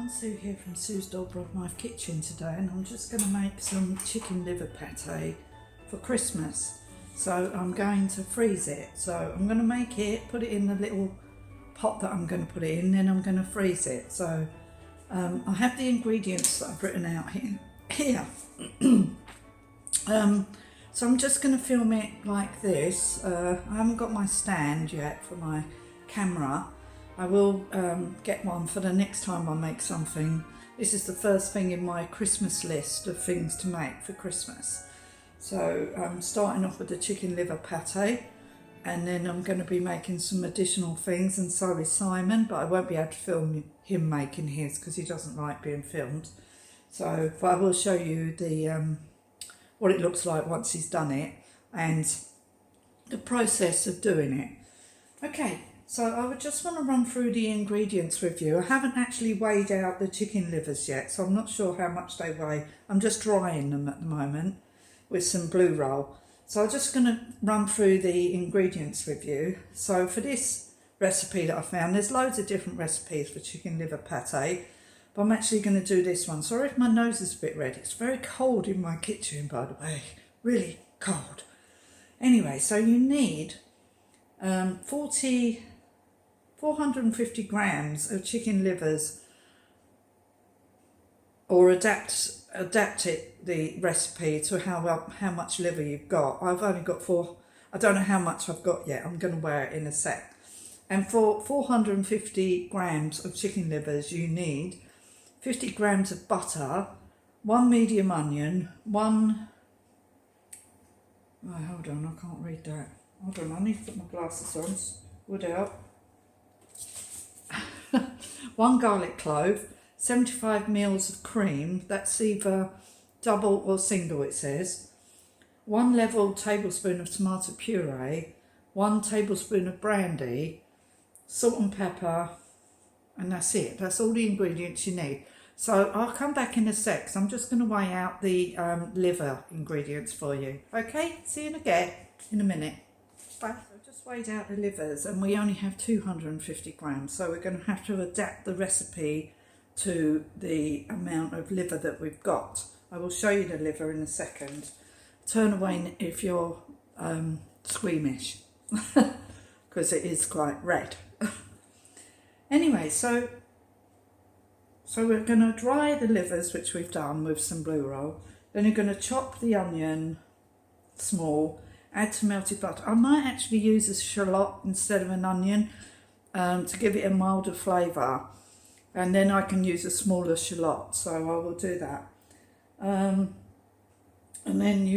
everyone, Sue here from Sue's Dolbrodmaeth kitchen today, and I'm just going to make some chicken liver pate for Christmas. So I'm going to freeze it. So I'm going to make it, put it in the little pot that I'm going to put it in, then I'm going to freeze it. So I have the ingredients that I've written out here. So I'm just going to film it like this. I haven't got my stand yet for my camera. I will get one for the next time I make something. This is the first thing in my Christmas list of things to make for Christmas. So I'm starting off with the chicken liver pate, and then I'm going to be making some additional things, and so is Simon, but I won't be able to film him making his because he doesn't like being filmed. So, but I will show you the what it looks like once he's done it and the process of doing it. Okay. So I would just want to run through the ingredients with you. I haven't actually weighed out the chicken livers yet, so I'm not sure how much they weigh. I'm just drying them at the moment with some blue roll. So I'm just going to run through the ingredients with you. So for this recipe that I found, there's loads of different recipes for chicken liver pate, but I'm actually going to do this one. Sorry if my nose is a bit red. It's very cold in my kitchen, by the way. Really cold. Anyway, so you need 450 grams of chicken livers, or adapt the recipe to how much liver you've got. I've only got I don't know how much I've got yet. I'm going to weigh it in a sec. And for 450 grams of chicken livers, you need 50 grams of butter, 1 medium onion, hold on, I can't read that. Hold on, I need to put my glasses on. Wood out. 1 garlic clove, 75 ml of cream, that's either double or single it says, 1 level tablespoon of tomato puree, 1 tablespoon of brandy, salt and pepper, and that's it. That's all the ingredients you need. So I'll come back in a sec, so I'm just going to weigh out the liver ingredients for you. Okay, see you again in a minute. Bye. Just weighed out the livers, and we only have 250 grams, so we're going to have to adapt the recipe to the amount of liver that we've got. I will show you the liver in a second. Turn away if you're squeamish because it is quite red. Anyway, so we're going to dry the livers, which we've done with some blue roll. Then you're going to chop the onion small. Add some melted butter. I might actually use a shallot instead of an onion to give it a milder flavour, and then I can use a smaller shallot, so I will do that. And then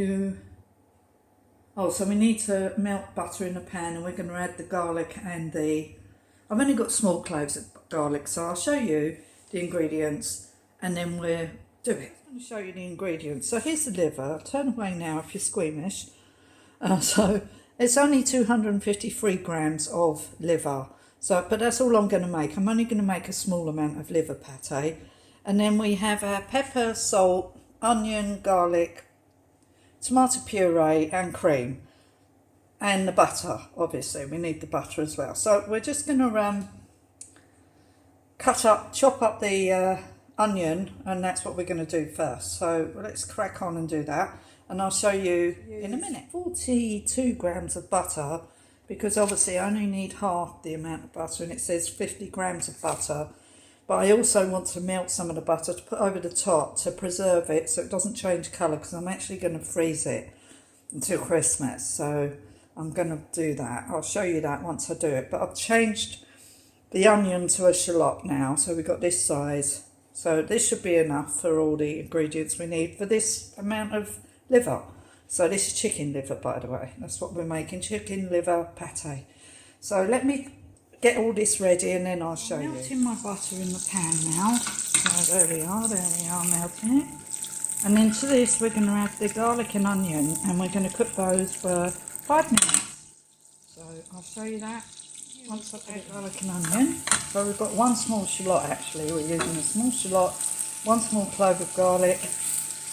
so we need to melt butter in a pan, and we're going to add the garlic and I've only got small cloves of garlic, so I'll show you the ingredients and then we'll do it. I'm going to show you the ingredients. So here's the liver. Turn away now if you're squeamish. So it's only 253 grams of liver. So, but that's all I'm going to make. I'm only going to make a small amount of liver pate. And then we have our pepper, salt, onion, garlic, tomato puree and cream. And the butter, obviously. We need the butter as well. So we're just going to chop up the onion, and that's what we're going to do first. So let's crack on and do that. And I'll show you in a minute. 42 grams of butter, because obviously I only need half the amount of butter, and it says 50 grams of butter. But I also want to melt some of the butter to put over the top to preserve it so it doesn't change colour, because I'm actually going to freeze it until Christmas. So I'm going to do that. I'll show you that once I do it. But I've changed the onion to a shallot now, so we've got this size. So this should be enough for all the ingredients we need for this amount of liver. So this is chicken liver, by the way. That's what we're making, chicken liver pate. So let me get all this ready and then I'll show you. I'm melting my butter in the pan now. So there we are, melting it. And then to this we're going to add the garlic and onion, and we're going to cook those for 5 minutes. So I'll show you that once I've got garlic and onion. So we've got 1 small shallot actually. We're using a small shallot, 1 small clove of garlic,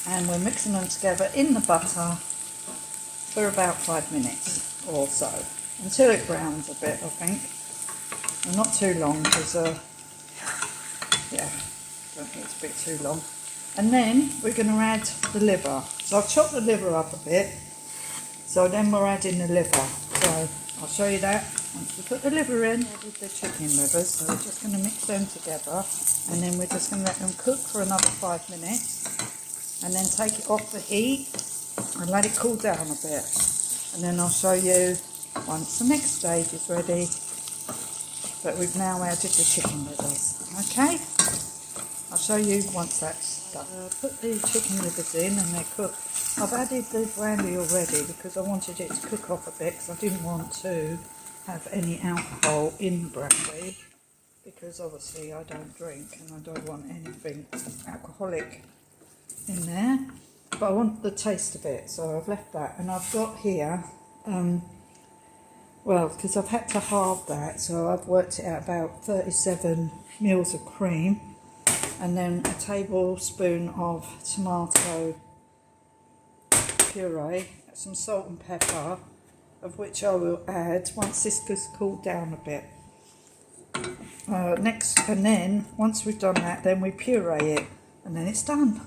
and we're mixing them together in the butter for about 5 minutes or so, until it browns a bit, I think. And not too long, because think it's a bit too long. And then we're going to add the liver. So I've chopped the liver up a bit. So then we're adding the liver. So I'll show you that. Once we put the liver in, added the chicken livers. So we're just going to mix them together. And then we're just going to let them cook for another 5 minutes. And then take it off the heat and let it cool down a bit. And then I'll show you once the next stage is ready. But we've now added the chicken livers. Okay? I'll show you once that's done. Put the chicken livers in and they're cooked. I've added the brandy already because I wanted it to cook off a bit because I didn't want to have any alcohol in the brandy because obviously I don't drink and I don't want anything alcoholic in there. But I want the taste of it, so I've left that. And I've got here, well, because I've had to halve that, so I've worked it out about 37 mils of cream. And then a tablespoon of tomato puree, some salt and pepper, of which I will add once this gets cooled down a bit. And then once we've done that, then we puree it, and then it's done.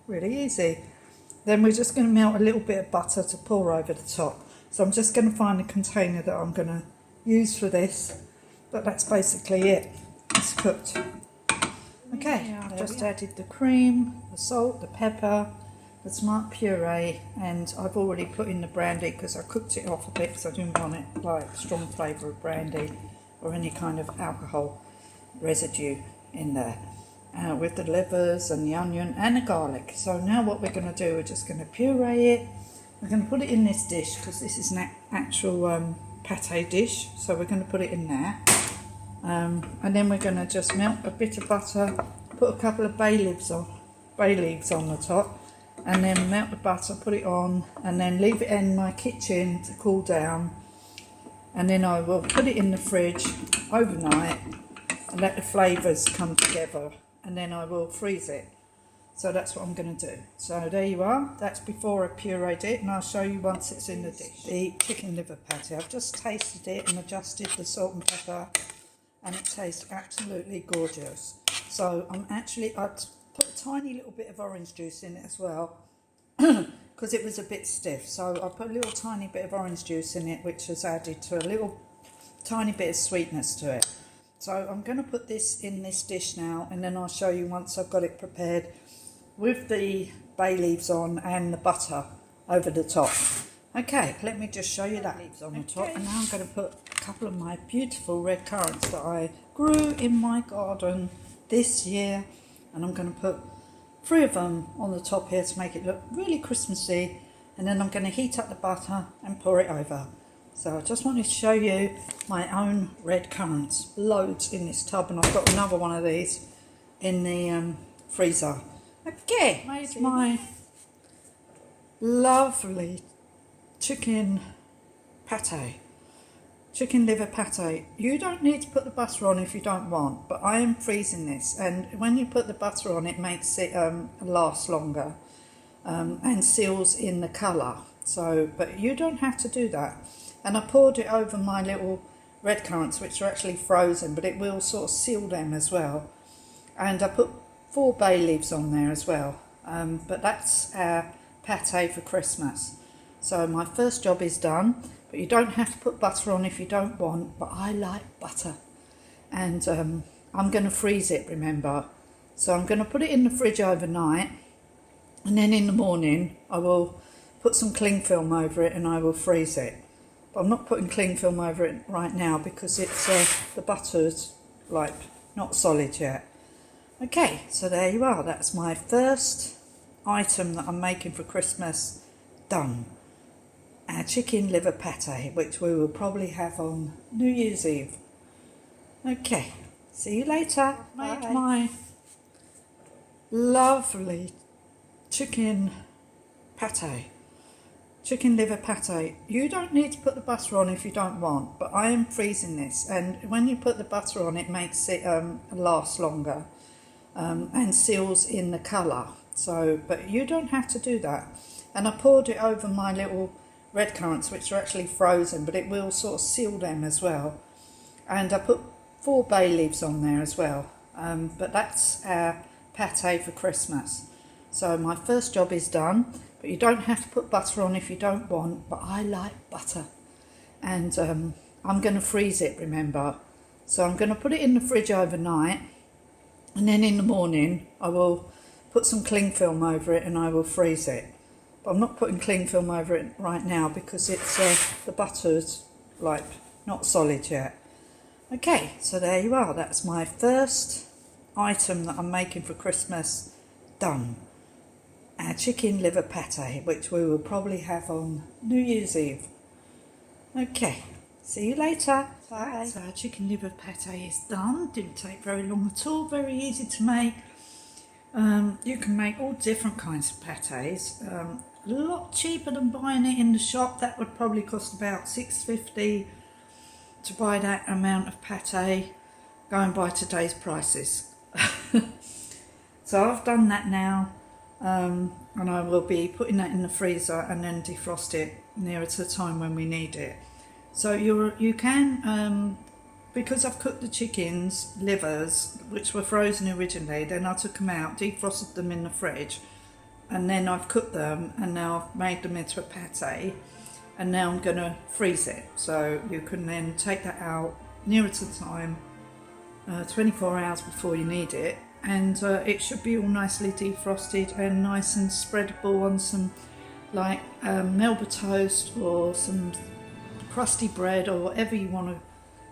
Really easy. Then we're just going to melt a little bit of butter to pour over the top. So I'm just going to find a container that I'm going to use for this, but that's basically it. It's cooked. Okay, I've just added the cream, the salt, the pepper, the tomato puree, and I've already put in the brandy because I cooked it off a bit because I didn't want it like strong flavour of brandy or any kind of alcohol residue in there. With the livers and the onion and the garlic. So now what we're going to do, we're just going to puree it. We're going to put it in this dish because this is an actual pate dish. So we're going to put it in there. And then we're going to just melt a bit of butter, put a couple of bay leaves on the top, and then melt the butter, put it on, and then leave it in my kitchen to cool down. And then I will put it in the fridge overnight and let the flavours come together. And then I will freeze it. So that's what I'm going to do. So there you are. That's before I pureed it, and I'll show you once it's in the dish. The chicken liver pate. I've just tasted it and adjusted the salt and pepper, and it tastes absolutely gorgeous. So I'd put a tiny little bit of orange juice in it as well, because it was a bit stiff. So I put a little tiny bit of orange juice in it, which has added to a little tiny bit of sweetness to it. So I'm going to put this in this dish now, and then I'll show you once I've got it prepared with the bay leaves on and the butter over the top. Okay, let me just show you that leaves on the top. And now I'm going to put a couple of my beautiful red currants that I grew in my garden this year, and I'm going to put 3 of them on the top here to make it look really Christmassy. And then I'm going to heat up the butter and pour it over. So I just wanted to show you my own red currants. Loads in this tub, and I've got another one of these in the freezer. Okay, made my lovely chicken pate. Chicken liver pate. You don't need to put the butter on if you don't want, but I am freezing this, and when you put the butter on, it makes it last longer and seals in the colour. So, but you don't have to do that. And I poured it over my little red currants, which are actually frozen, but it will sort of seal them as well. And I put 4 bay leaves on there as well. But that's our pate for Christmas. So my first job is done, but you don't have to put butter on if you don't want, but I like butter. And I'm going to freeze it, remember. So I'm going to put it in the fridge overnight, and then in the morning I will put some cling film over it and I will freeze it. But I'm not putting cling film over it right now because it's the butter's like not solid yet. Okay, so there you are. That's my first item that I'm making for Christmas done. Our chicken liver pate, which we will probably have on New Year's Eve. Okay, see you later. Made my lovely chicken pate. Chicken liver pate. You don't need to put the butter on if you don't want, but I am freezing this, and when you put the butter on, it makes it last longer and seals in the colour. So, but you don't have to do that. And I poured it over my little red currants, which are actually frozen, but it will sort of seal them as well. And I put 4 bay leaves on there as well. But that's our pate for Christmas. So my first job is done, but you don't have to put butter on if you don't want, but I like butter. And I'm going to freeze it, remember. So I'm going to put it in the fridge overnight, and then in the morning I will put some cling film over it and I will freeze it. But I'm not putting cling film over it right now because it's the butter's like not solid yet. Okay, so there you are. That's my first item that I'm making for Christmas done. Our chicken liver pate, which we will probably have on New Year's Eve. Okay, see you later. Bye. So our chicken liver pate is done. Didn't take very long at all. Very easy to make. You can make all different kinds of pates. A lot cheaper than buying it in the shop. That would probably cost about $6.50 to buy that amount of pate. Going by today's prices. So I've done that now. And I will be putting that in the freezer and then defrost it nearer to the time when we need it. So you can, because I've cooked the chickens livers, which were frozen originally, then I took them out, defrosted them in the fridge, and then I've cooked them and now I've made them into a pate, and now I'm going to freeze it. So you can then take that out nearer to the time, 24 hours before you need it, and it should be all nicely defrosted and nice and spreadable on some like Melba toast or some crusty bread or whatever you want to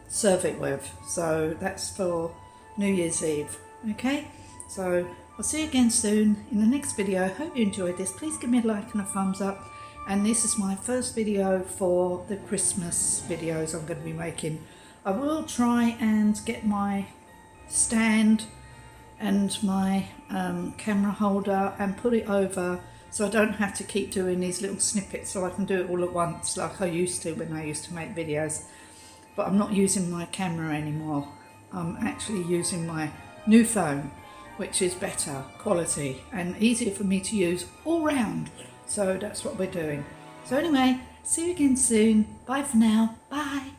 serve it with. So that's for New Year's Eve. Okay, so I'll see you again soon in the next video. Hope you enjoyed this. Please give me a like and a thumbs up. And this is my first video for the Christmas videos I'm going to be making. I will try and get my stand and my camera holder and put it over so I don't have to keep doing these little snippets, so I can do it all at once like I used to when I used to make videos. But I'm not using my camera anymore. I'm actually using my new phone, which is better quality and easier for me to use all round. So that's what we're doing. So anyway, see you again soon. Bye for now. Bye.